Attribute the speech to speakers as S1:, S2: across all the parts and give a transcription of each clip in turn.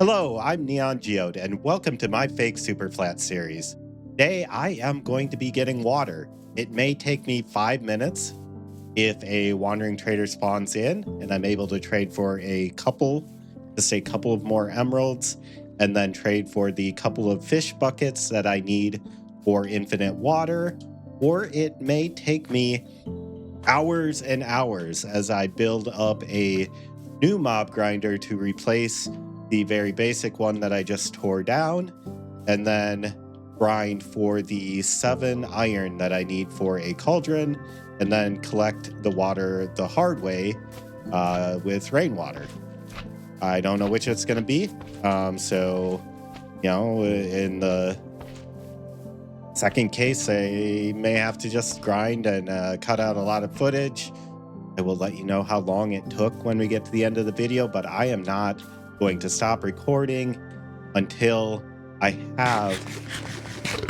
S1: Hello, I'm Neon Geode, and welcome to my Fake Superflat series. Today, I am going to be getting water. It may take me 5 minutes if a wandering trader spawns in, and I'm able to trade for just a couple of more emeralds, and then trade for the couple of fish buckets that I need for infinite water. Or it may take me hours and hours as I build up a new mob grinder to replace the very basic one that I just tore down, and then grind for the 7 iron that I need for a cauldron, and then collect the water the hard way with rainwater. I don't know which it's going to be. In the second case, I may have to just grind and cut out a lot of footage. I will let you know how long it took when we get to the end of the video, but I am not going to stop recording until I have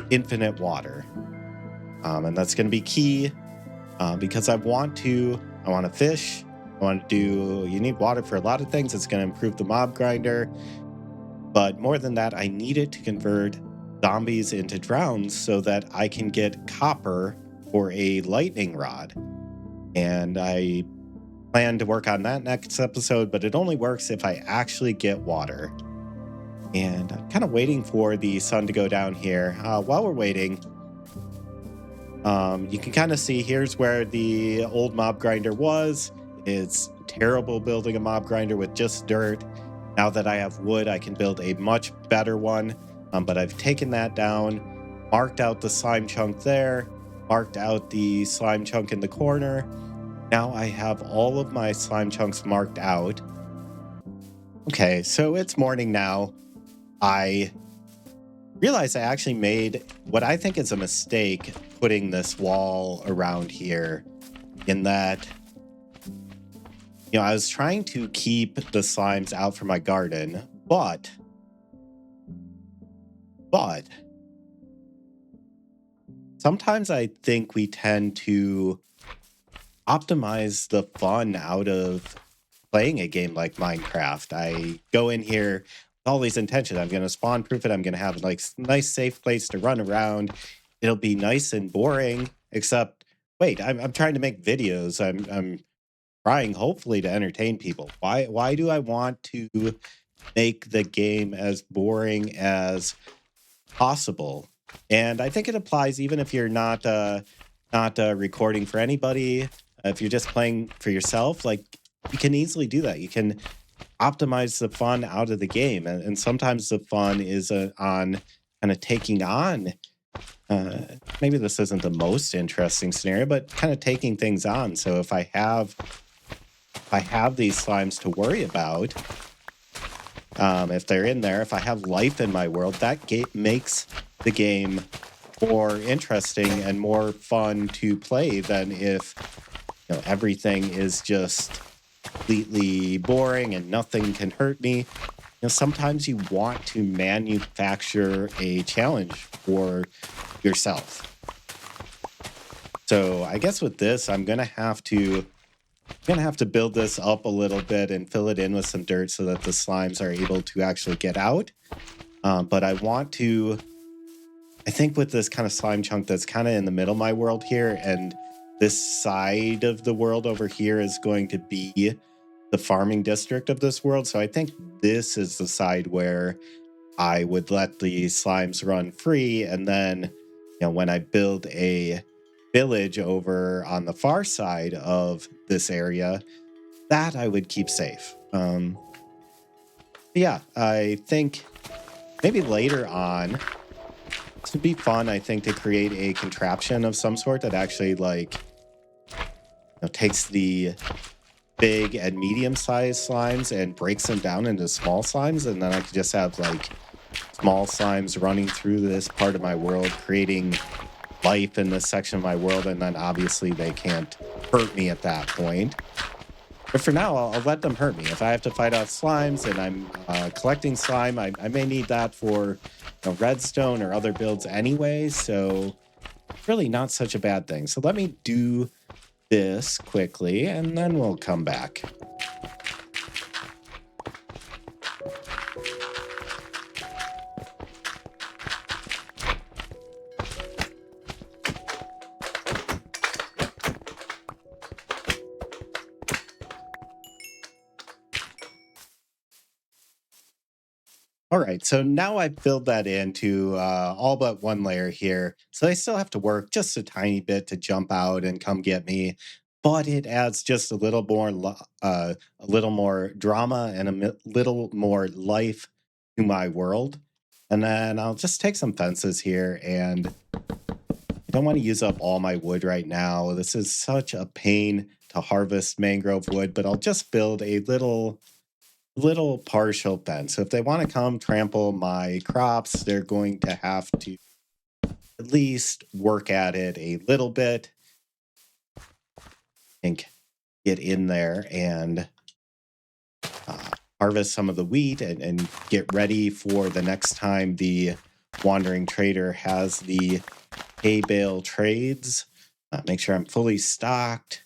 S1: infinite water. And that's going to be key because I want to fish. You need water for a lot of things. It's going to improve the mob grinder. But more than that, I need it to convert zombies into drowns so that I can get copper for a lightning rod. And I plan to work on that next episode, but it only works if I actually get water. And I'm kind of waiting for the sun to go down here. While we're waiting, you can kind of see here's where the old mob grinder was. It's terrible building a mob grinder with just dirt. Now that I have wood, I can build a much better one. But I've taken that down, marked out the slime chunk there, marked out the slime chunk in the corner. Now I have all of my slime chunks marked out. Okay, so it's morning now. I realized I actually made what I think is a mistake putting this wall around here, in that, I was trying to keep the slimes out from my garden, but sometimes I think we tend to optimize the fun out of playing a game like Minecraft. I go in here with all these intentions. I'm going to spawn proof it. I'm going to have like nice safe place to run around. It'll be nice and boring, except wait, I'm trying to make videos. I'm trying hopefully to entertain people. Why do I want to make the game as boring as possible? And I think it applies even if you're not recording for anybody. If you're just playing for yourself, like, you can easily do that. You can optimize the fun out of the game, and sometimes the fun is on kind of taking on. Maybe this isn't the most interesting scenario, but kind of taking things on. So if I have these slimes to worry about, if they're in there, if I have life in my world, that makes the game more interesting and more fun to play than if everything is just completely boring and nothing can hurt me. Sometimes you want to manufacture a challenge for yourself. So I guess with this, I'm gonna have to build this up a little bit and fill it in with some dirt so that the slimes are able to actually get out. But I think with this kind of slime chunk that's kind of in the middle of my world here, and this side of the world over here is going to be the farming district of this world. So I think this is the side where I would let the slimes run free. And then, when I build a village over on the far side of this area, that I would keep safe. Yeah, I think maybe later on, this would be fun, I think, to create a contraption of some sort that actually takes the big and medium-sized slimes and breaks them down into small slimes, and then I could just have like small slimes running through this part of my world, creating life in this section of my world, and then obviously they can't hurt me at that point. But for now, I'll let them hurt me. If I have to fight off slimes and I'm collecting slime, I may need that for redstone or other builds anyway, so really not such a bad thing. So let me do this quickly, and then we'll come back. All right, so now I've filled that into all but one layer here. So they still have to work just a tiny bit to jump out and come get me, but it adds just a little more, a little more drama and little more life to my world. And then I'll just take some fences here, and I don't want to use up all my wood right now. This is such a pain to harvest mangrove wood, but I'll just build a little partial fence. So if they want to come trample my crops, they're going to have to at least work at it a little bit and get in there and harvest some of the wheat and get ready for the next time the wandering trader has the hay bale trades. Make sure I'm fully stocked.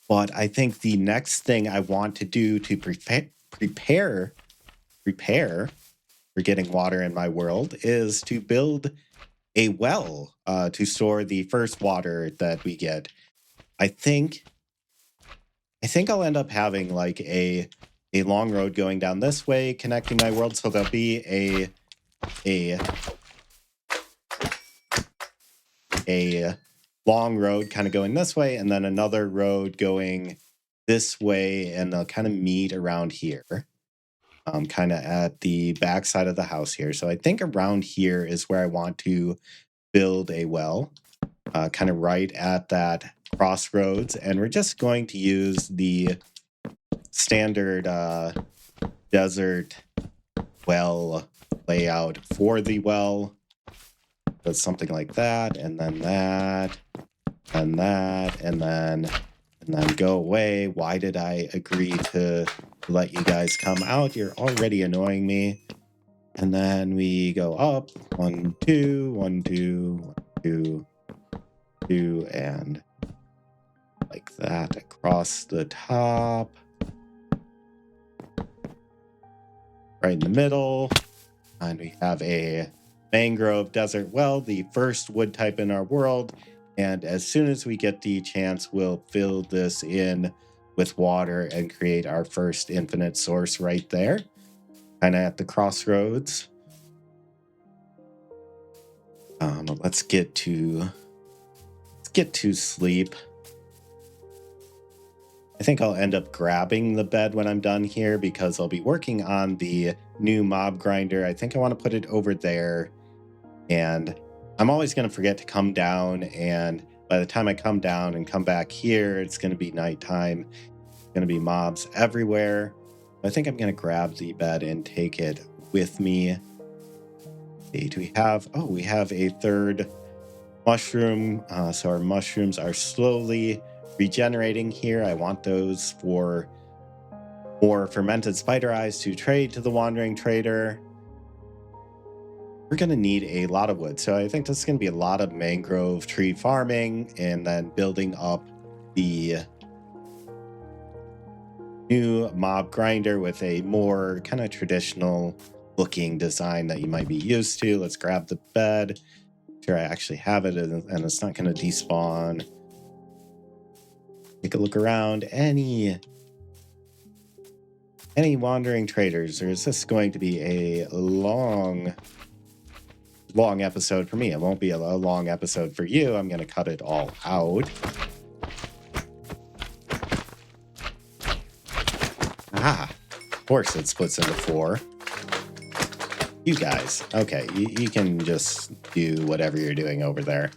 S1: But I think the next thing I want to do to prepare for getting water in my world is to build a well to store the first water that we get. I think I'll end up having like a long road going down this way, connecting my world. So there'll be a long road kind of going this way, and then another road going this way, and they'll kind of meet around here, kind of at the back side of the house here. So I think around here is where I want to build a well, kind of right at that crossroads. And we're just going to use the standard desert well layout for the well. But something like that, and then that, and that, and then go away. Why did I agree to let you guys come out? You're already annoying me. And then we go up 1, 2, 1, 2, 1, 2, 2, and like that across the top, right in the middle. And we have a mangrove desert well, the first wood type in our world. And as soon as we get the chance, we'll fill this in with water and create our first infinite source right there, kind of at the crossroads. Let's get to sleep. I think I'll end up grabbing the bed when I'm done here because I'll be working on the new mob grinder. I think I want to put it over there. And I'm always going to forget to come down. And by the time I come down and come back here, it's going to be nighttime. It's going to be mobs everywhere. I think I'm going to grab the bed and take it with me. Do we have... Oh, we have a third mushroom. So our mushrooms are slowly regenerating here. I want those for more fermented spider eyes to trade to the wandering trader. We're going to need a lot of wood. So I think this is going to be a lot of mangrove tree farming and then building up the new mob grinder with a more kind of traditional looking design that you might be used to. Let's grab the bed. Sure, I actually have it and it's not going to despawn. Take a look around. Any wandering traders, or is this going to be a long episode for me? It won't be a long episode for you. I'm going to cut it all out. Of course it splits into 4. You guys, okay, you can just do whatever you're doing over there.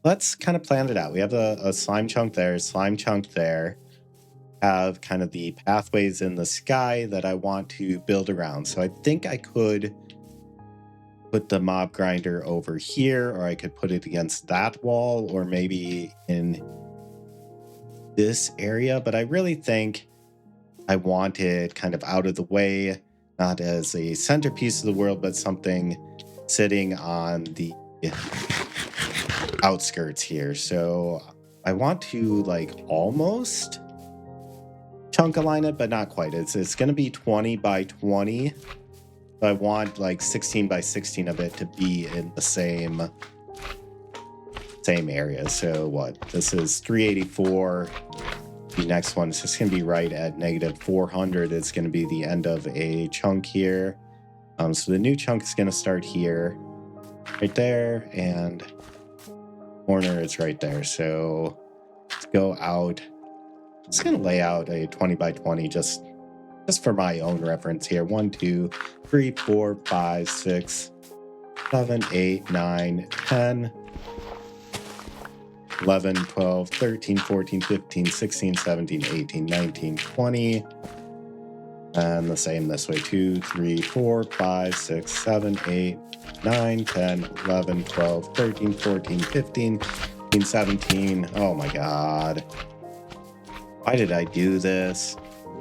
S1: Let's kind of plan it out. We have a slime chunk there, slime chunk there. Have kind of the pathways in the sky that I want to build around. So I think I could put the mob grinder over here, or I could put it against that wall, or maybe in this area. But I really think I want it kind of out of the way, not as a centerpiece of the world, but something sitting on the outskirts here. So I want to like almost chunk align it, but not quite. It's going to be 20 by 20. So I want like 16 by 16 of it to be in the same area. So what? This is 384 The next one is just going to be right at negative 400. It's going to be the end of a chunk here. So the new chunk is going to start here, right there, and corner is right there. So let's go out. I'm just going to lay out a 20 by 20 just for my own reference here. 1, 2, 3, 4, 5, 6, 7, 8, 9, 10, 11, 12, 13, 14, 15, 16, 17, 18, 19, 20. And the same this way. 2, 3, 4, 5, 6, 7, 8, 9, 10, 11, 12, 13, 14, 15, 16, 17. Oh my God. Why did I do this?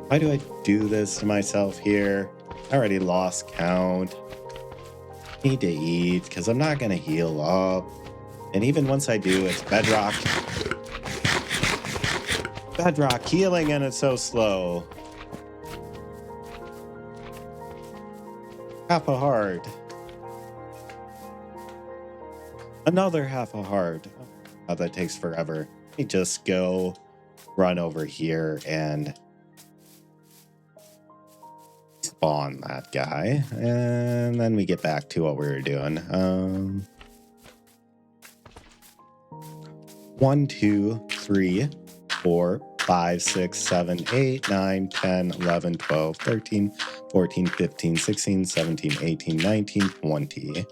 S1: Why do I do this to myself here? I already lost count. Need to eat because I'm not going to heal up. And even once I do, it's bedrock. Bedrock healing, and it's so slow. Half a heart. Another half a heart. Oh, that takes forever. Let me just go run over here and spawn that guy. And then we get back to what we were doing. 1, 2, 3, 4, 5, 6, 7, 8, 9, 10, 11, 12, 13, 14, 15, 16, 17, 18, 19, 20.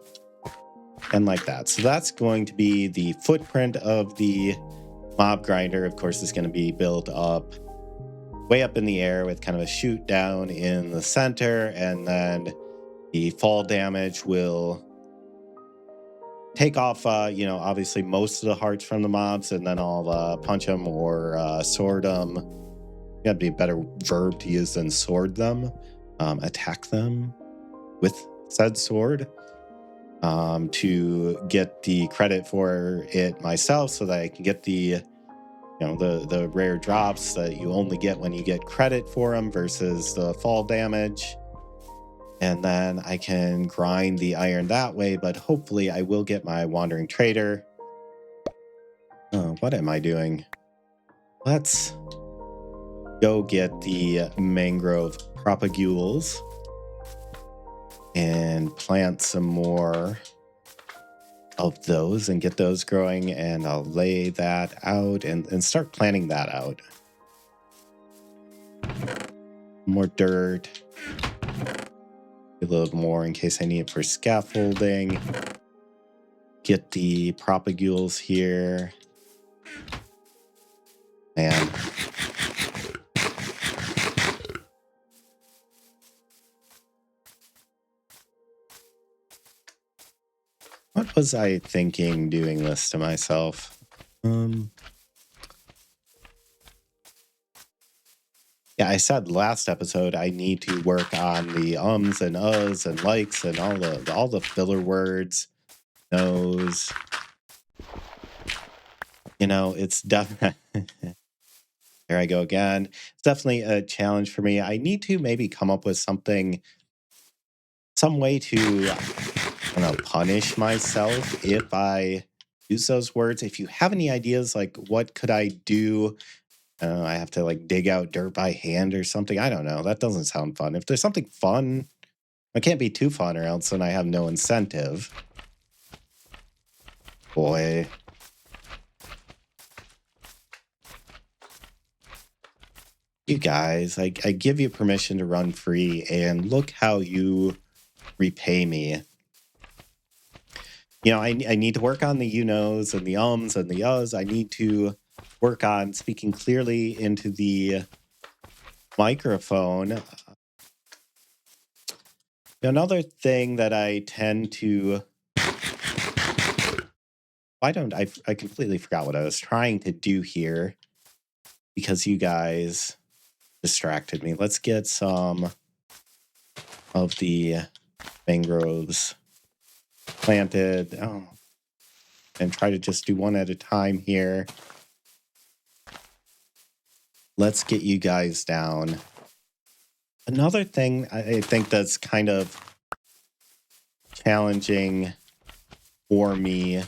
S1: And like that. So that's going to be the footprint of the mob grinder. Of course, it's going to be built up way up in the air with kind of a shoot down in the center. And then the fall damage will take off, obviously most of the hearts from the mobs, and then I'll punch them or sword them. That'd be a better verb to use than sword them. Attack them with said sword to get the credit for it myself, so that I can get the rare drops that you only get when you get credit for them versus the fall damage. And then I can grind the iron that way, but hopefully I will get my Wandering Trader. Oh, what am I doing? Let's go get the mangrove propagules and plant some more of those and get those growing, and I'll lay that out and start planting that out. More dirt. A little more in case I need it for scaffolding. Get the propagules here. Man. What was I thinking doing this to myself? Yeah, I said last episode I need to work on the ums and uhs and likes and all the filler words. Knows. It's definitely there I go again. It's definitely a challenge for me. I need to maybe come up with some way to punish myself if I use those words. If you have any ideas, like what could I do? I have to dig out dirt by hand or something. I don't know. That doesn't sound fun. If there's something fun, it can't be too fun or else then I have no incentive. Boy. You guys, I give you permission to run free, and look how you repay me. I need to work on the you-knows and the ums and the uhs. I need to work on speaking clearly into the microphone. Another thing that I tend to... I completely forgot what I was trying to do here because you guys distracted me. Let's get some of the mangroves planted. And try to just do one at a time here. Let's get you guys down. Another thing I think that's kind of challenging for me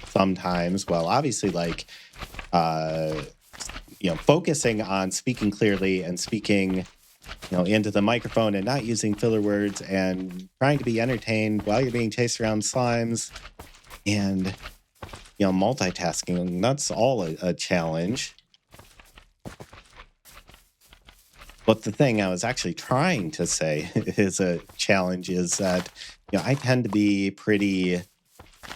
S1: sometimes, well, obviously focusing on speaking clearly and speaking, into the microphone and not using filler words and trying to be entertained while you're being chased around slimes and, multitasking. That's all a challenge. But the thing I was actually trying to say is a challenge is that, I tend to be pretty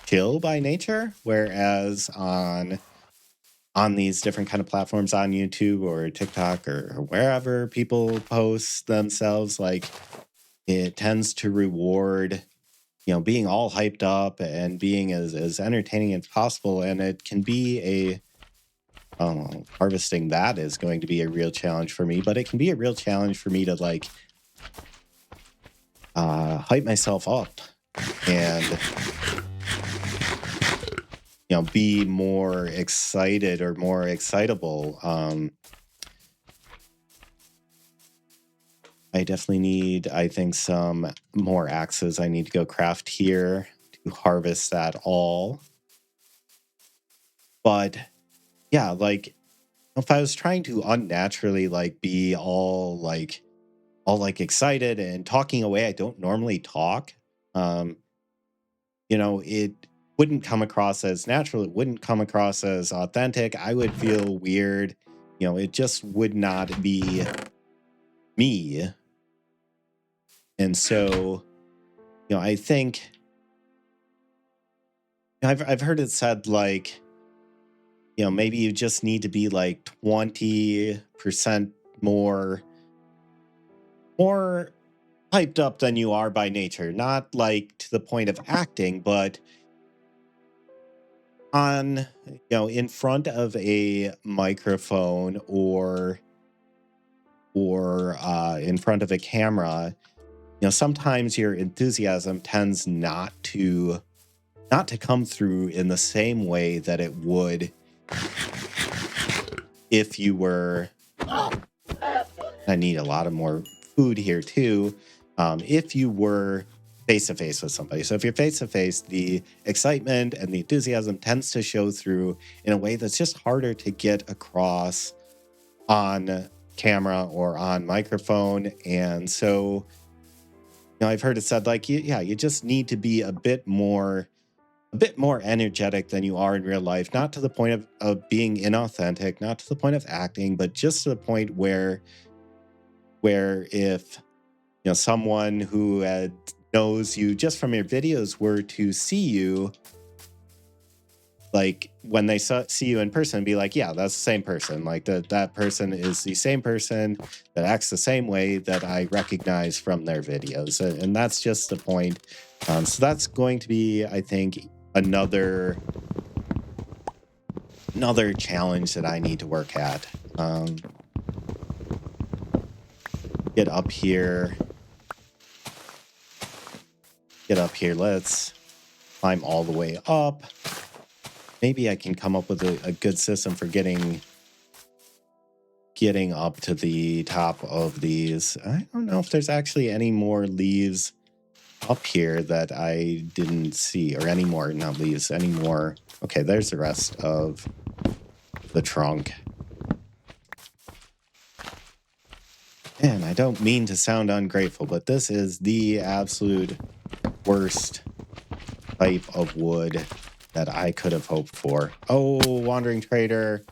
S1: chill by nature, whereas on these different kind of platforms on YouTube or TikTok or wherever people post themselves, like it tends to reward, being all hyped up and being as entertaining as possible. And it can be harvesting that is going to be a real challenge for me, but it can be a real challenge for me to like hype myself up and be more excited or more excitable. I definitely need, I think, some more axes. I need to go craft here to harvest that all. But yeah, like if I was trying to unnaturally like be all excited and talking away, I don't normally talk. It wouldn't come across as natural. It wouldn't come across as authentic. I would feel weird. It just would not be me. And so, I think I've heard it said like, maybe you just need to be like 20% more hyped up than you are by nature. Not like to the point of acting, but on in front of a microphone or in front of a camera, sometimes your enthusiasm tends not to come through in the same way that it would if you were. I need a lot of more food here too. If you were face to face with somebody. So if you're face to face, the excitement and the enthusiasm tends to show through in a way that's just harder to get across on camera or on microphone. And so, I've heard it said like, you just need to be a bit more energetic than you are in real life, not to the point of being inauthentic, not to the point of acting, but just to the point where if someone who knows you just from your videos were to see you, like when they see you in person, be like, yeah, that's the same person. Like that person is the same person that acts the same way that I recognize from their videos. And that's just the point. So that's going to be, I think, another challenge that I need to work at. Get up here. Let's climb all the way up. Maybe I can come up with a good system for getting up to the top of these. I don't know if there's actually any more leaves up here that I didn't see, or any more, not leaves, any more. Okay, there's the rest of the trunk. And I don't mean to sound ungrateful, but this is the absolute worst type of wood that I could have hoped for. Oh, wandering trader.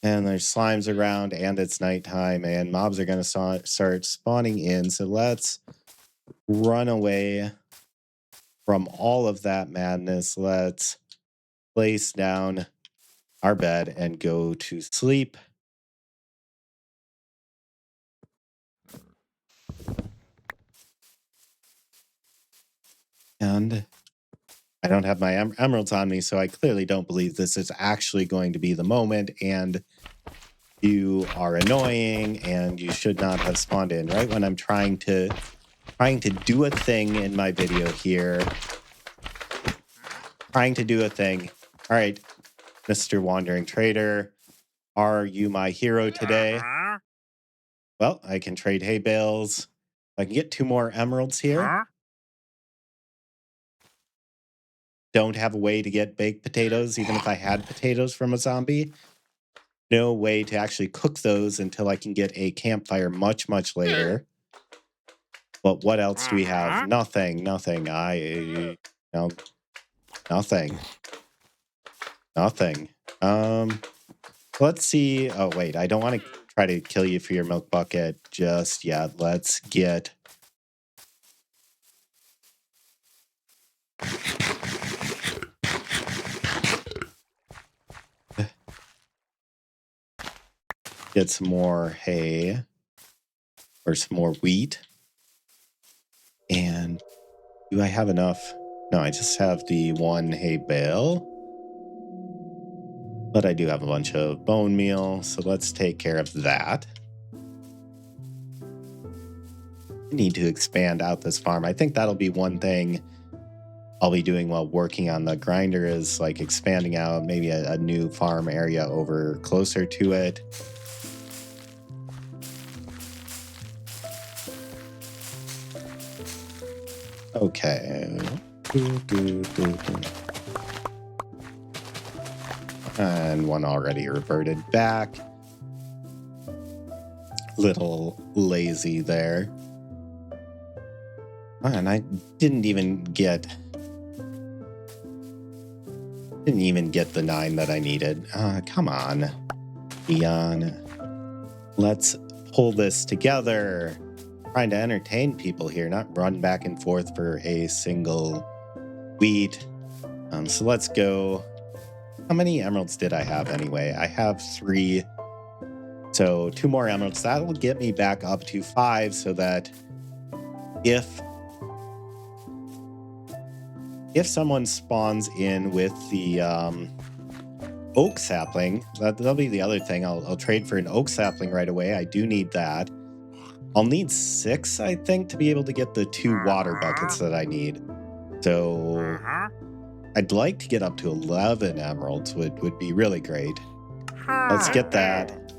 S1: And there's slimes around, and it's nighttime, and mobs are going to start spawning in. So let's run away from all of that madness. Let's place down our bed and go to sleep. And I don't have my emeralds on me, so I clearly don't believe this is actually going to be the moment. And you are annoying, and you should not have spawned in right when I'm trying to do a thing in my video here. Trying to do a thing. All right, Mr. Wandering Trader, are you my hero today? Well, I can trade hay bales. I can get 2 more emeralds here. Don't have a way to get baked potatoes, even if I had potatoes from a zombie. no way to actually cook those until I can get a campfire much, much later. But what else do we have? Nothing. No, nothing. Let's see. Oh, wait, I don't want to try to kill you for your milk bucket just yet. Let's get... get some more hay or some more wheat. And do I have enough? No, I just have the one hay bale. But I do have a bunch of bone meal, so let's take care of that. I need to expand out this farm. I think that'll be one thing I'll be doing while working on the grinder is like expanding out maybe a new farm area over closer to it. Okay. And one already reverted back. Little lazy there. And I didn't even get the 9 that I needed. Come on, Neon. Let's pull this together. Trying to entertain people here, not run back and forth for a single wheat. So let's go. How many emeralds did I have anyway? I have 3. So 2 more emeralds. That'll get me back up to 5 so that if someone spawns in with the oak sapling, that'll be the other thing. I'll trade for an oak sapling right away. I do need that. I'll need 6, I think, to be able to get the 2 water buckets that I need. So I'd like to get up to 11 emeralds would be really great. Let's get that.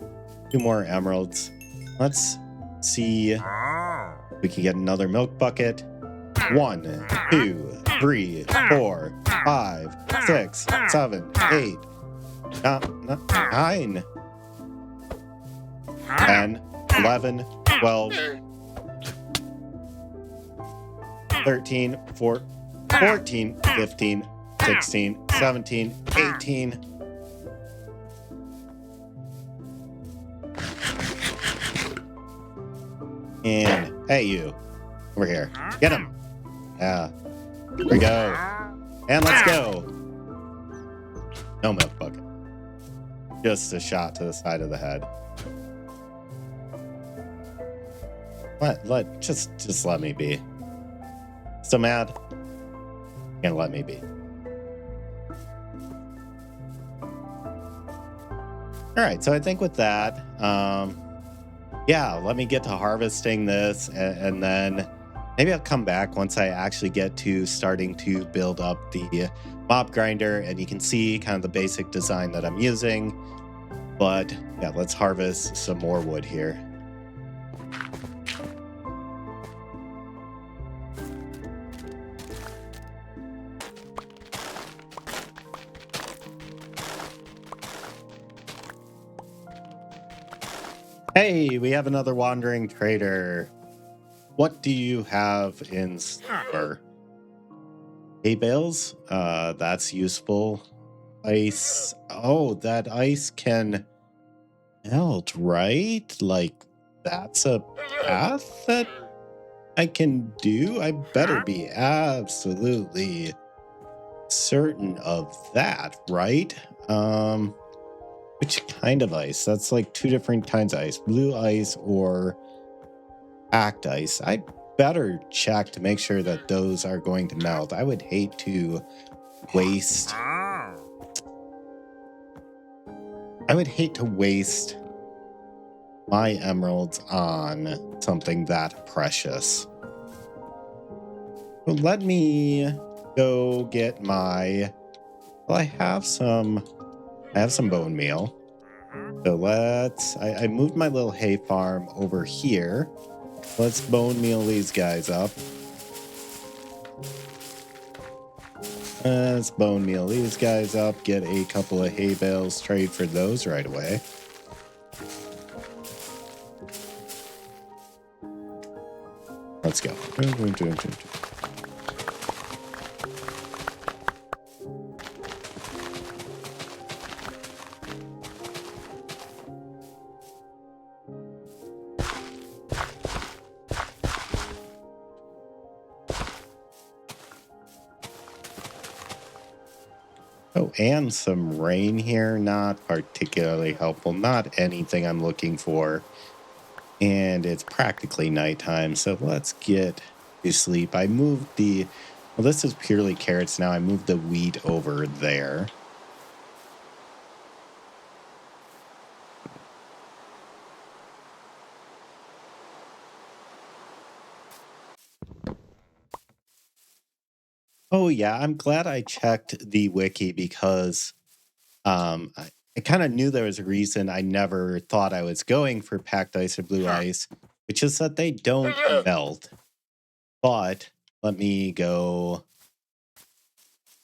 S1: 2 more emeralds. Let's see if we can get another milk bucket. 1, 2, 3, 4, 5, 6, 7, 8, 9, 10, 11, 12, 13, 14, 15, 16, 17, 18. And hey, you, over here, get him. Yeah, here we go. And let's go. No milk bucket. Just a shot to the side of the head. Just let me be. So mad. Can't let me be. All right, so I think with that, yeah, let me get to harvesting this, and then maybe I'll come back once I actually get to starting to build up the mob grinder, and you can see kind of the basic design that I'm using. But yeah, let's harvest some more wood here. Hey, we have another wandering trader. What do you have in store? Hay bales? That's useful. Ice. Oh, that ice can melt, right? Like, that's a path that I can do? I better be absolutely certain of that, right? Which kind of ice? That's like 2 different kinds of ice. Blue ice or packed ice. I better check to make sure that those are going to melt. I would hate to waste... my emeralds on something that precious. So let me go get my... Well, I have some bone meal. So let's... I moved my little hay farm over here. Let's bone meal these guys up. Let's bone meal these guys up. Get a couple of hay bales. Trade for those right away. Let's go. Oh, and some rain here. Not particularly helpful. Not anything I'm looking for. And it's practically nighttime, so let's get to sleep. I moved the, well, this is purely carrots now. I moved the wheat over there. Oh yeah, I'm glad I checked the wiki because I kind of knew there was a reason I never thought I was going for packed ice or blue ice, which is that they don't melt. But let me go.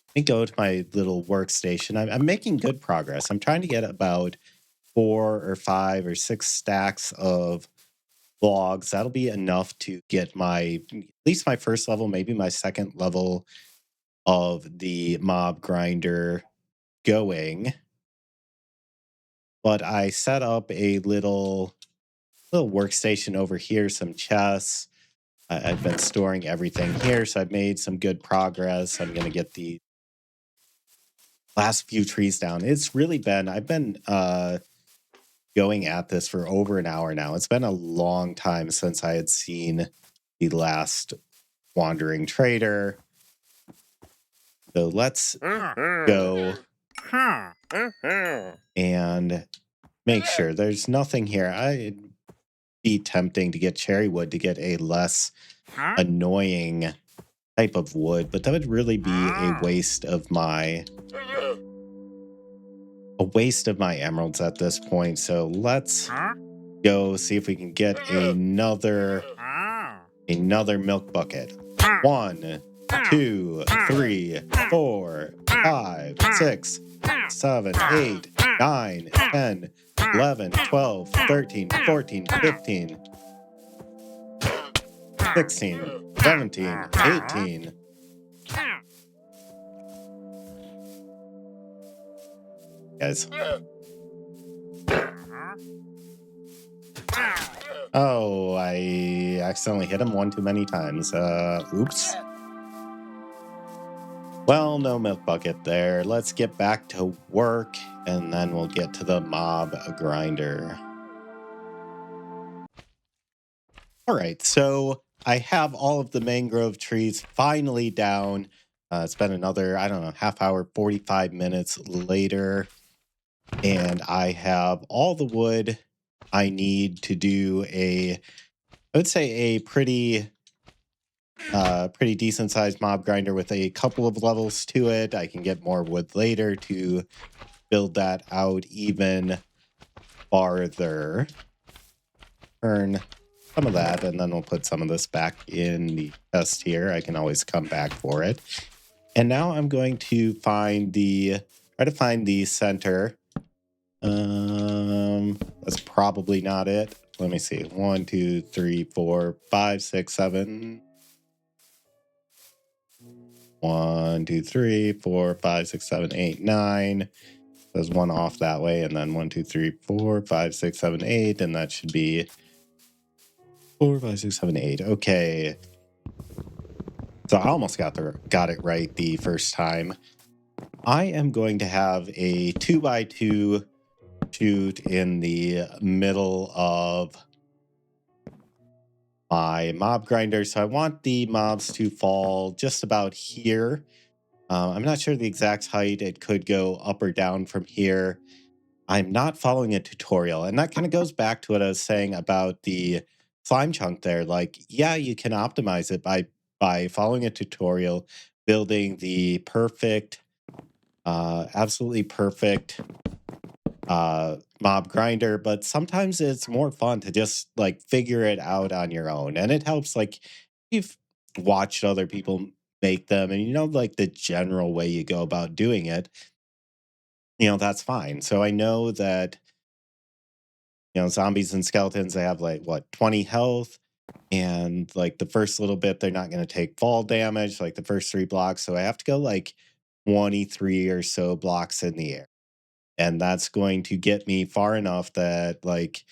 S1: Let me go to my little workstation. I'm making good progress. I'm trying to get about 4 or 5 or 6 stacks of logs. That'll be enough to get my at least my first level, maybe my second level of the mob grinder going. But I set up a little workstation over here, some chests. I've been storing everything here, so I've made some good progress. I'm gonna get the last few trees down. It's really been I've been going at this for over an hour now. It's been a long time since I had seen the last wandering trader. So let's go and make sure there's nothing here. I'd be tempting to get cherry wood to get a less annoying type of wood, but that would really be a waste of my emeralds at this point. So let's go see if we can get another milk bucket. 1, 2, 3, 4, 5, 6, 7, 8, 9, 10, 11, 12, 13, 14, 15, 16, 17, 18. Guys. Oh, I accidentally hit him one too many times. Oops. Well, no milk bucket there. Let's get back to work, and then we'll get to the mob grinder. All right, so I have all of the mangrove trees finally down. It's been another, I don't know, half hour, 45 minutes later, and I have all the wood I need to do I would say a pretty decent sized mob grinder with a couple of levels to it. I can get more wood later to build that out even farther. Turn some of that, and then we'll put some of this back in the chest here. I can always come back for it. And now I'm going to try to find the center. That's probably not it. Let me see. 1, 2, 3, 4, 5, 6, 7. 1, 2, 3, 4, 5, 6, 7, 8, 9. There's one off that way, and then 1, 2, 3, 4, 5, 6, 7, 8, and that should be 4, 5, 6, 7, 8. Okay. So I almost got it right the first time. I am going to have a 2x2 chute in the middle of my mob grinder. So I want the mobs to fall just about here. I'm not sure the exact height. It could go up or down from here. I'm not following a tutorial. And that kind of goes back to what I was saying about the slime chunk there. Like, yeah, you can optimize it by following a tutorial, building the perfect, absolutely perfect mob grinder. But sometimes it's more fun to just like figure it out on your own. And it helps, like, you've watched other people make them and you know, like the general way you go about doing it, that's fine. So I know that, zombies and skeletons, they have like what, 20 health. And like the first little bit, they're not going to take fall damage, like the first 3 blocks. So I have to go like 23 or so blocks in the air. And that's going to get me far enough that like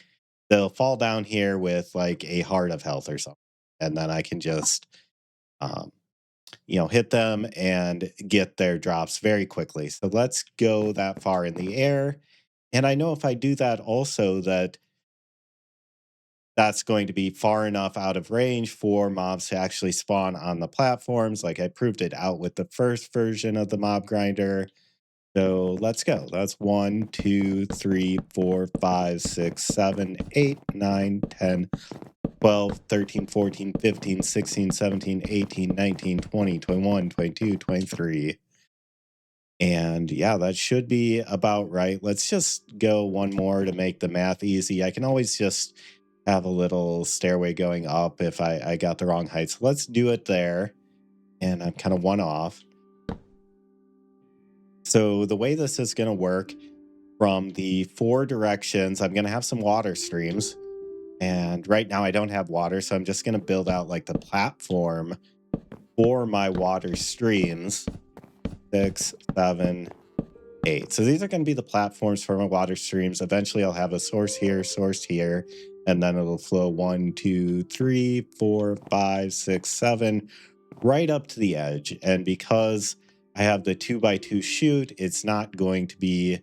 S1: they'll fall down here with like a heart of health or something. And then I can just, um, hit them and get their drops very quickly. So let's go that far in the air. And I know if I do that also, that's going to be far enough out of range for mobs to actually spawn on the platforms. Like I proved it out with the first version of the mob grinder. So let's go. That's 1, 2, 3, 4, 5, 6, 7, 8, 9, 10, 12, 13, 14, 15, 16, 17, 18, 19, 20, 21, 22, 23. And yeah, that should be about right. Let's just go one more to make the math easy. I can always just have a little stairway going up if I got the wrong height. So let's do it there. And I'm kind of one off. So the way this is going to work from the 4 directions, I'm going to have some water streams. And right now I don't have water, so I'm just going to build out like the platform for my water streams. 6, 7, 8. So these are going to be the platforms for my water streams. Eventually I'll have a source here, and then it'll flow 1, 2, 3, 4, 5, 6, 7, right up to the edge. And because I have the 2x2 chute, it's not going to be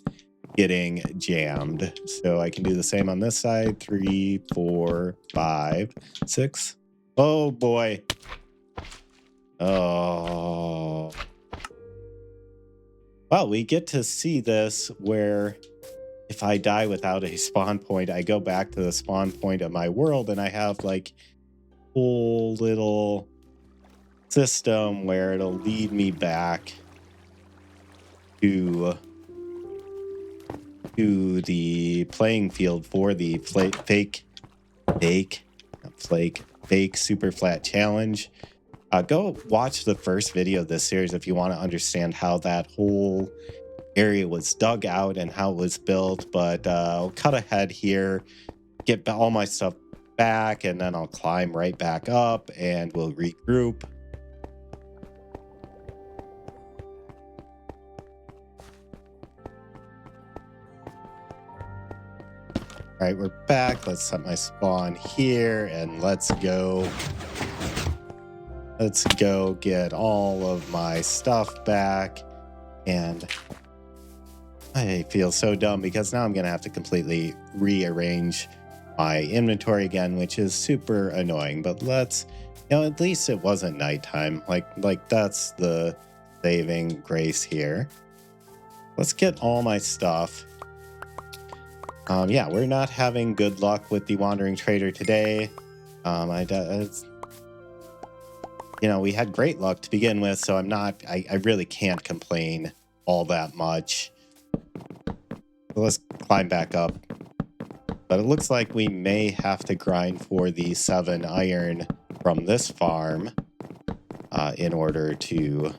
S1: getting jammed. So I can do the same on this side. 3, 4, 5, 6. Oh boy. Oh. Well, we get to see this where if I die without a spawn point, I go back to the spawn point of my world and I have like whole little system where it'll lead me back to the playing field for the fake super flat challenge. Go watch the first video of this series if you want to understand how that whole area was dug out and how it was built. But I'll cut ahead here, get all my stuff back, and then I'll climb right back up and we'll regroup. All right, we're back. Let's set my spawn here and let's go. Let's go get all of my stuff back. And I feel so dumb because now I'm going to have to completely rearrange my inventory again, which is super annoying. But let's, at least it wasn't nighttime. Like that's the saving grace here. Let's get all my stuff. Yeah, we're not having good luck with the Wandering Trader today. We had great luck to begin with, so I really can't complain all that much. So let's climb back up. But it looks like we may have to grind for the 7 iron from this farm in order to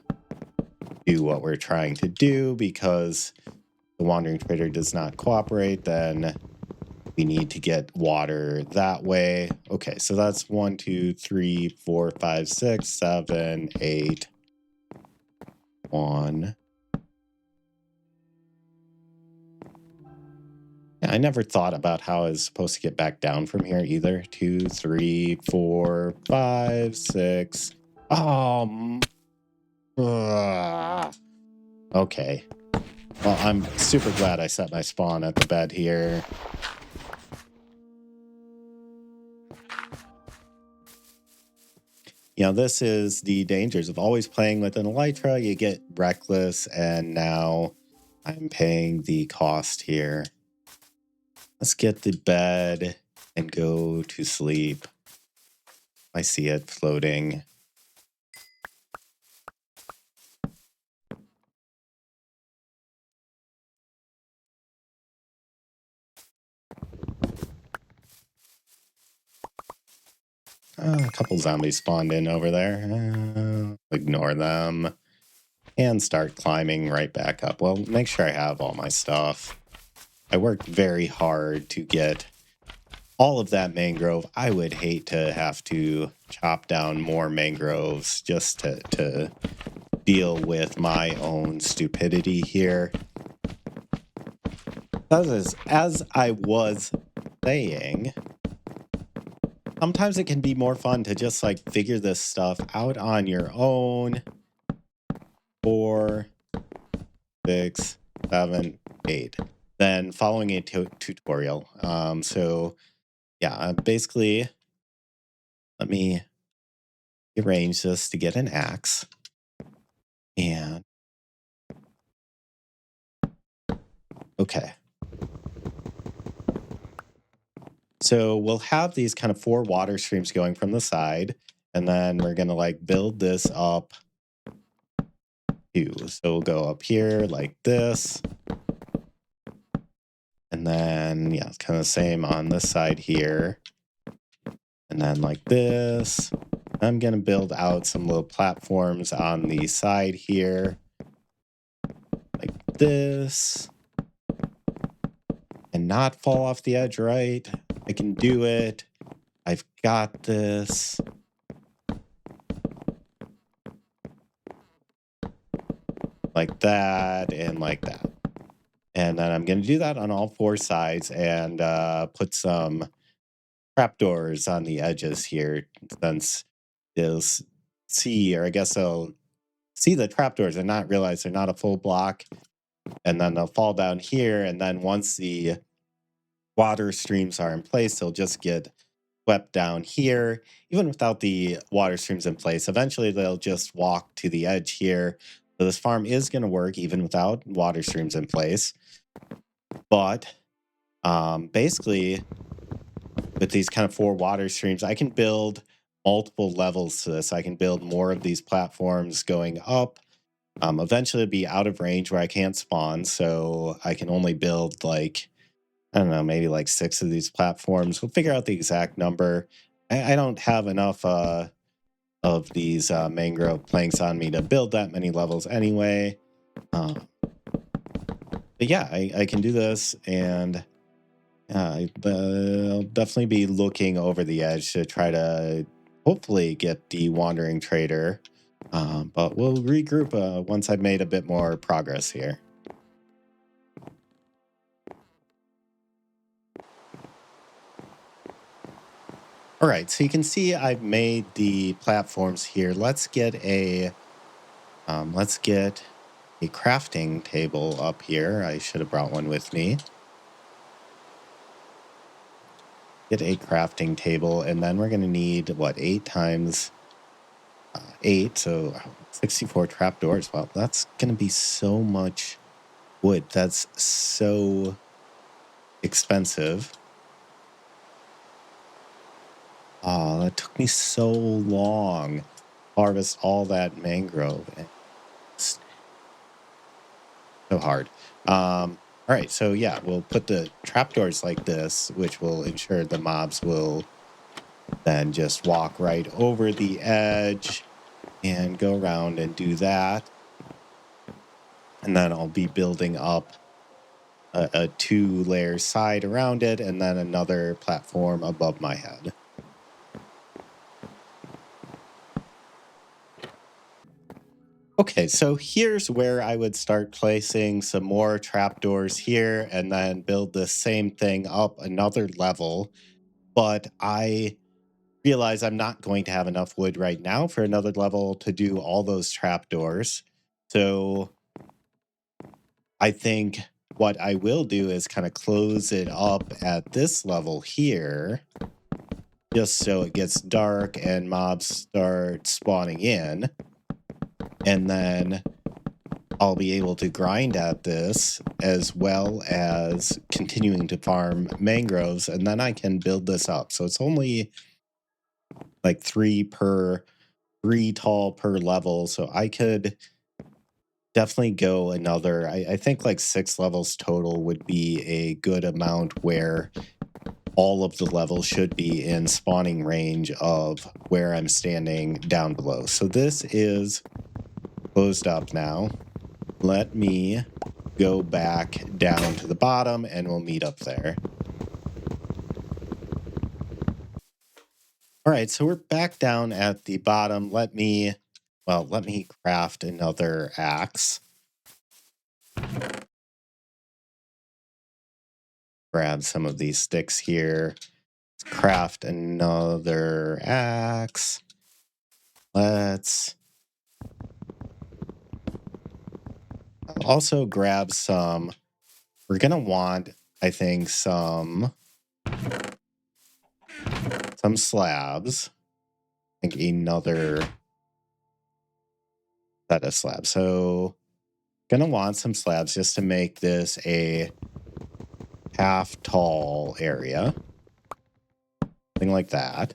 S1: do what we're trying to do, because the Wandering Trader does not cooperate. Then we need to get water that way. Okay, so that's 1, 2, 3, 4, 5, 6, 7, 8. 1. Yeah, I never thought about how I was supposed to get back down from here either. 2, 3, 4, 5, 6. Oh. Okay. Well, I'm super glad I set my spawn at the bed here. This is the dangers of always playing with an Elytra. You get reckless, and now I'm paying the cost here. Let's get the bed and go to sleep. I see it floating. A couple zombies spawned in over there. Ignore them. And start climbing right back up. Well, make sure I have all my stuff. I worked very hard to get all of that mangrove. I would hate to have to chop down more mangroves just to deal with my own stupidity here. As I was saying, sometimes it can be more fun to just like figure this stuff out on your own. 4, 6, 7, 8. Then following a tutorial. So yeah, basically, let me arrange this to get an axe. And okay. So we'll have these kind of 4 water streams going from the side, and then we're gonna like build this up too. So we'll go up here like this. And then yeah, it's kind of the same on this side here. And then like this. I'm gonna build out some little platforms on the side here. Like this. And not fall off the edge, right? I can do it. I've got this. Like that and like that. And then I'm going to do that on all 4 sides and put some trapdoors on the edges here, since they'll see, or I guess they'll see the trapdoors and not realize they're not a full block. And then they'll fall down here. And then once the water streams are in place, they'll just get swept down here. Even without the water streams in place, eventually they'll just walk to the edge here. So this farm is going to work even without water streams in place. But basically, with these kind of 4 water streams, I can build multiple levels to this. I can build more of these platforms going up. Eventually, it'll be out of range where I can't spawn. So I can only build like, I don't know, maybe like 6 of these platforms. We'll figure out the exact number. I don't have enough of these mangrove planks on me to build that many levels anyway. But yeah, I can do this, and I'll definitely be looking over the edge to try to hopefully get the wandering trader. But we'll regroup once I've made a bit more progress here. All right, so you can see I've made the platforms here. Let's get a crafting table up here. I should have brought one with me. Get a crafting table, and then we're going to need, what, 8 times 8, so 64 trapdoors. Well, that's going to be so much wood. That's so expensive. Oh, that took me so long to harvest all that mangrove. It's so hard. All right, so yeah, we'll put the trapdoors like this, which will ensure the mobs will then just walk right over the edge and go around and do that. And then I'll be building up a 2-layer side around it, and then another platform above my head. Okay, so here's where I would start placing some more trapdoors here and then build the same thing up another level. But I realize I'm not going to have enough wood right now for another level to do all those trapdoors. So I think what I will do is kind of close it up at this level here, just so it gets dark and mobs start spawning in. And then I'll be able to grind at this as well as continuing to farm mangroves, and then I can build this up. So it's only like 3 tall per level. So I could definitely go another, I think like 6 levels total would be a good amount, where all of the levels should be in spawning range of where I'm standing down below. So this is closed up now. Let me go back down to the bottom and we'll meet up there. All right, so we're back down at the bottom. Let me craft another axe. Grab some of these sticks here. Let's craft another axe. Let's also grab some. We're gonna want, I think, some slabs. I think another set of slabs. So gonna want some slabs just to make this a half tall area. Something like that.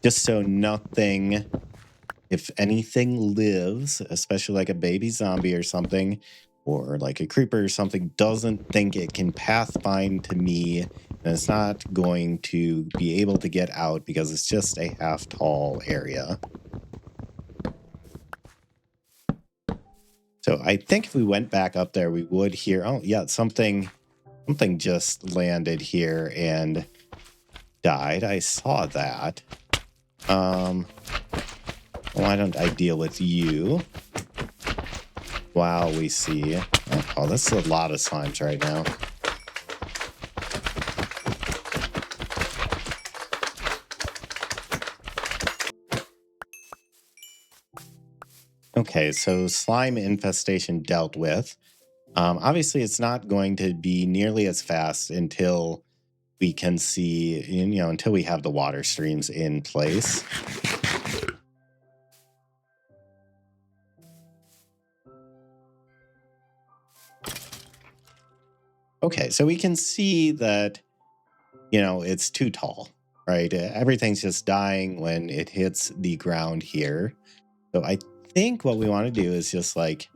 S1: Just so nothing, if anything lives, especially like a baby zombie or something, or like a creeper or something, doesn't think it can pathfind to me, and it's not going to be able to get out because it's just a half tall area. So I think if we went back up there, we would hear, oh yeah, something just landed here and died. I saw that. Why don't I deal with you while we see... Oh, this is a lot of slimes right now. Okay, so slime infestation dealt with. Obviously, it's not going to be nearly as fast until we can see, until we have the water streams in place. Okay, so we can see that, it's too tall, right? Everything's just dying when it hits the ground here. So I think what we want to do is just like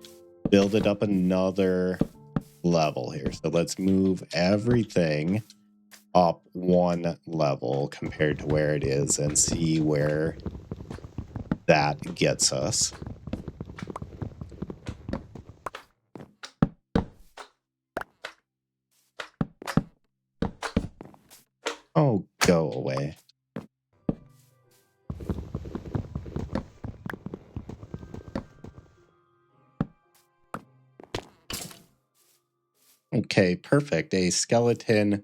S1: build it up another level here. So let's move everything up one level compared to where it is and see where that gets us. Oh, go away. Okay, perfect. A skeleton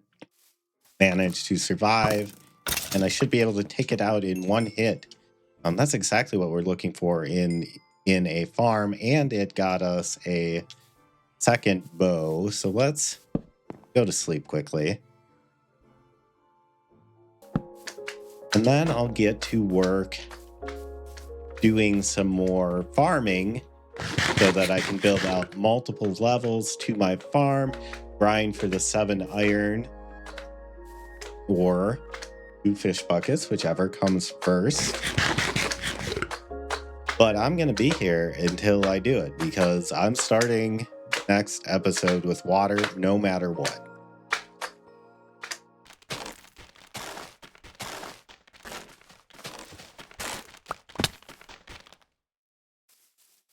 S1: managed to survive, and I should be able to take it out in one hit. That's exactly what we're looking for in a farm, and it got us a second bow. So let's go to sleep quickly. And then I'll get to work doing some more farming so that I can build out multiple levels to my farm, grind for the 7 iron or 2 fish buckets, whichever comes first. But I'm going to be here until I do it because I'm starting next episode with water no matter what.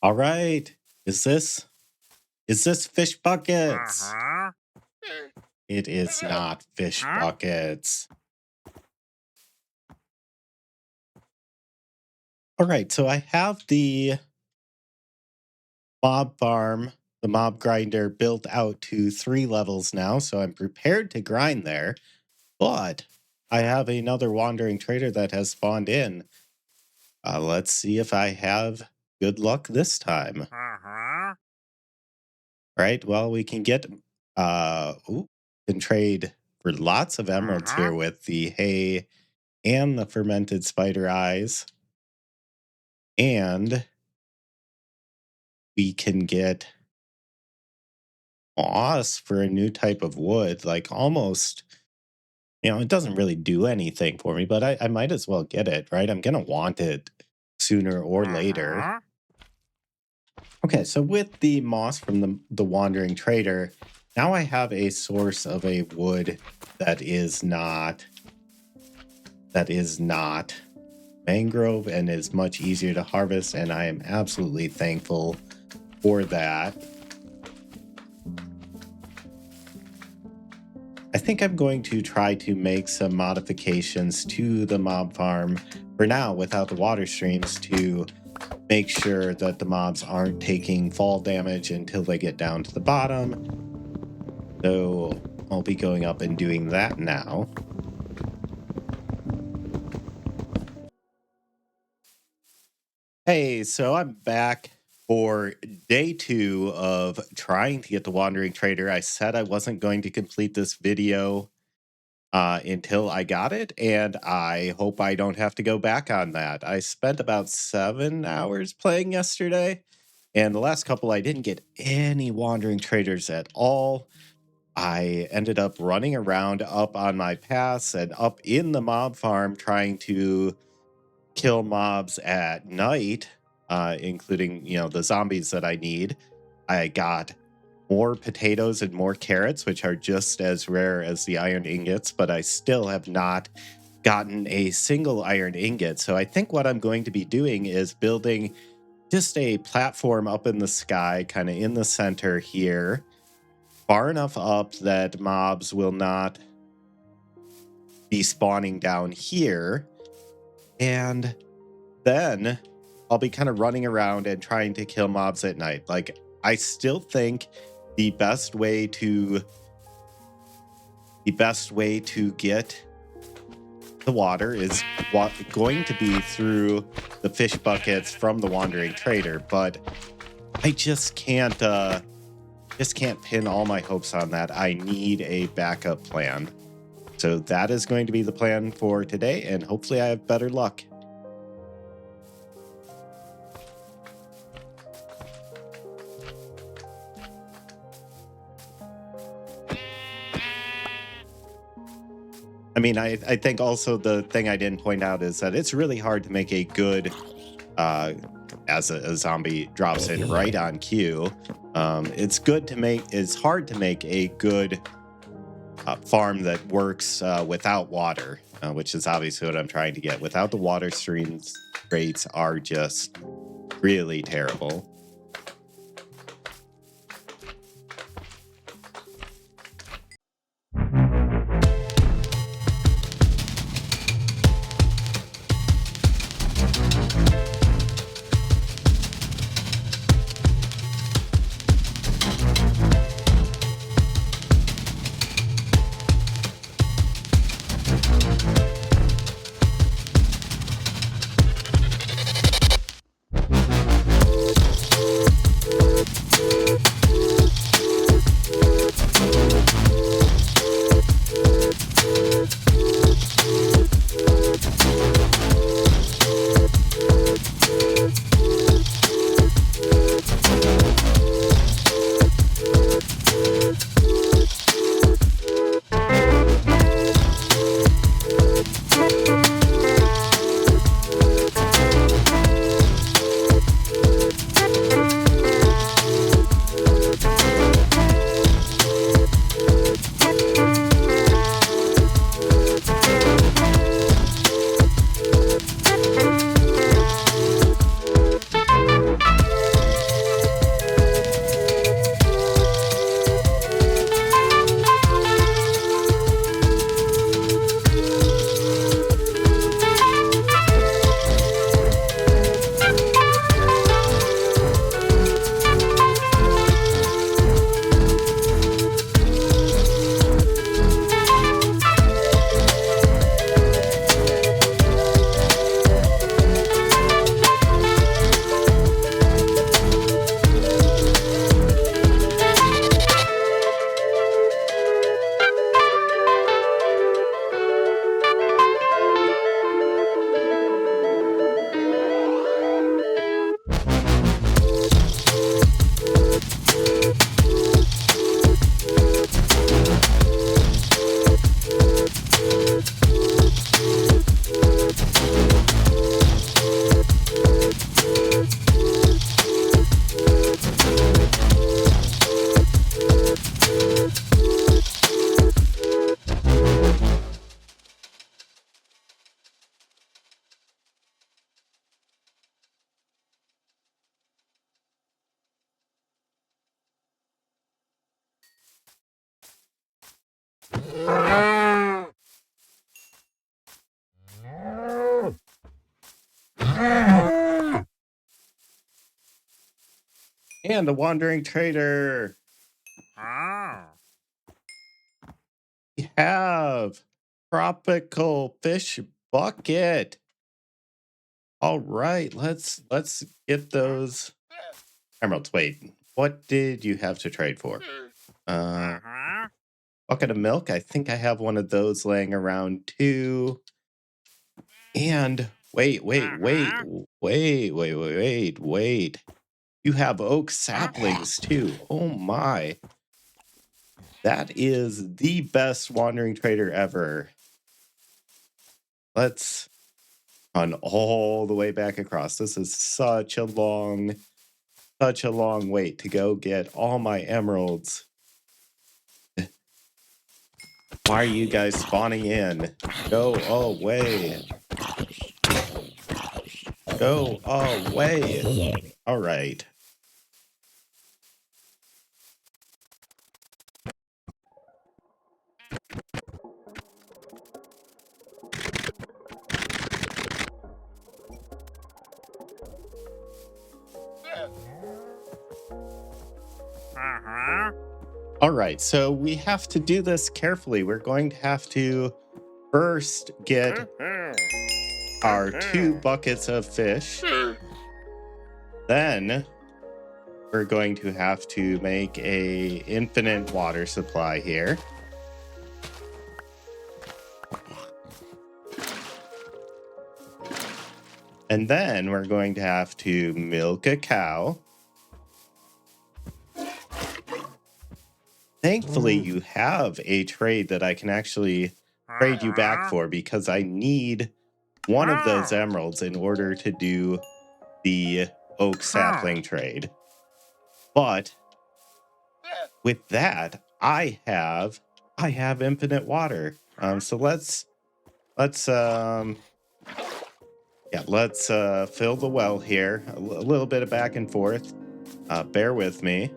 S1: All right. Is this fish buckets? It is not fish buckets. All right, so I have the mob farm, the mob grinder built out to 3 levels now, so I'm prepared to grind there. But I have another wandering trader that has spawned in. Let's see if I have good luck this time. Right, well, we can get, can trade for lots of emeralds here with the hay and the fermented spider eyes. And we can get moss for a new type of wood, like almost, it doesn't really do anything for me, but I might as well get it, right? I'm going to want it sooner or later. Okay, so with the moss from the wandering trader, now I have a source of a wood that is not mangrove and is much easier to harvest, and I am absolutely thankful for that. I think I'm going to try to make some modifications to the mob farm for now without the water streams to make sure that the mobs aren't taking fall damage until they get down to the bottom. So I'll be going up and doing that now. Hey, so I'm back for day 2 of trying to get the Wandering Trader. I said I wasn't going to complete this video until I got it, and I hope I don't have to go back on that. I spent about 7 hours playing yesterday, and the last couple I didn't get any Wandering Traders at all. I ended up running around up on my pass and up in the mob farm trying to kill mobs at night, including, the zombies that I need. I got more potatoes and more carrots, which are just as rare as the iron ingots, but I still have not gotten a single iron ingot. So I think what I'm going to be doing is building just a platform up in the sky, kind of in the center here, far enough up that mobs will not be spawning down here. And then I'll be kind of running around and trying to kill mobs at night. Like, I still think the best way to get the water is going to be through the fish buckets from the Wandering Trader, but I just can't pin all my hopes on that. I need a backup plan. So that is going to be the plan for today, and hopefully I have better luck. I mean, I think also the thing I didn't point out is that it's really hard to make a good, as a zombie drops in right on cue. It's hard to make a good farm that works without water, which is obviously what I'm trying to get. Without the water streams, rates are just really terrible. And a wandering trader. We have tropical fish bucket. All right, let's get those emeralds. Wait, what did you have to trade for? Uh, bucket of milk. I think I have one of those laying around too. And wait. You have oak saplings too. Oh my. That is the best wandering trader ever. Let's run all the way back across. This is such a long wait to go get all my emeralds. Why are you guys spawning in? Go away. Go away. All right. All right, so we have to do this carefully. We're going to have to first get our 2 buckets of fish. Then we're going to have to make a infinite water supply here. And then we're going to have to milk a cow. Thankfully, you have a trade that I can actually trade you back for because I need one of those emeralds in order to do the oak sapling trade. But with that, I have infinite water. So let's fill the well here. A little bit of back and forth. Bear with me.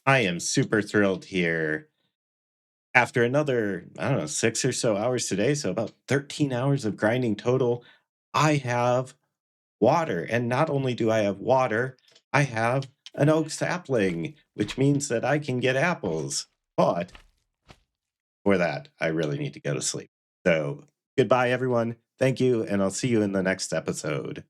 S1: I am super thrilled here. After another, I don't know, 6 or so hours today, so about 13 hours of grinding total, I have water. And not only do I have water, I have an oak sapling, which means that I can get apples. But for that, I really need to go to sleep. So goodbye, everyone. Thank you, and I'll see you in the next episode.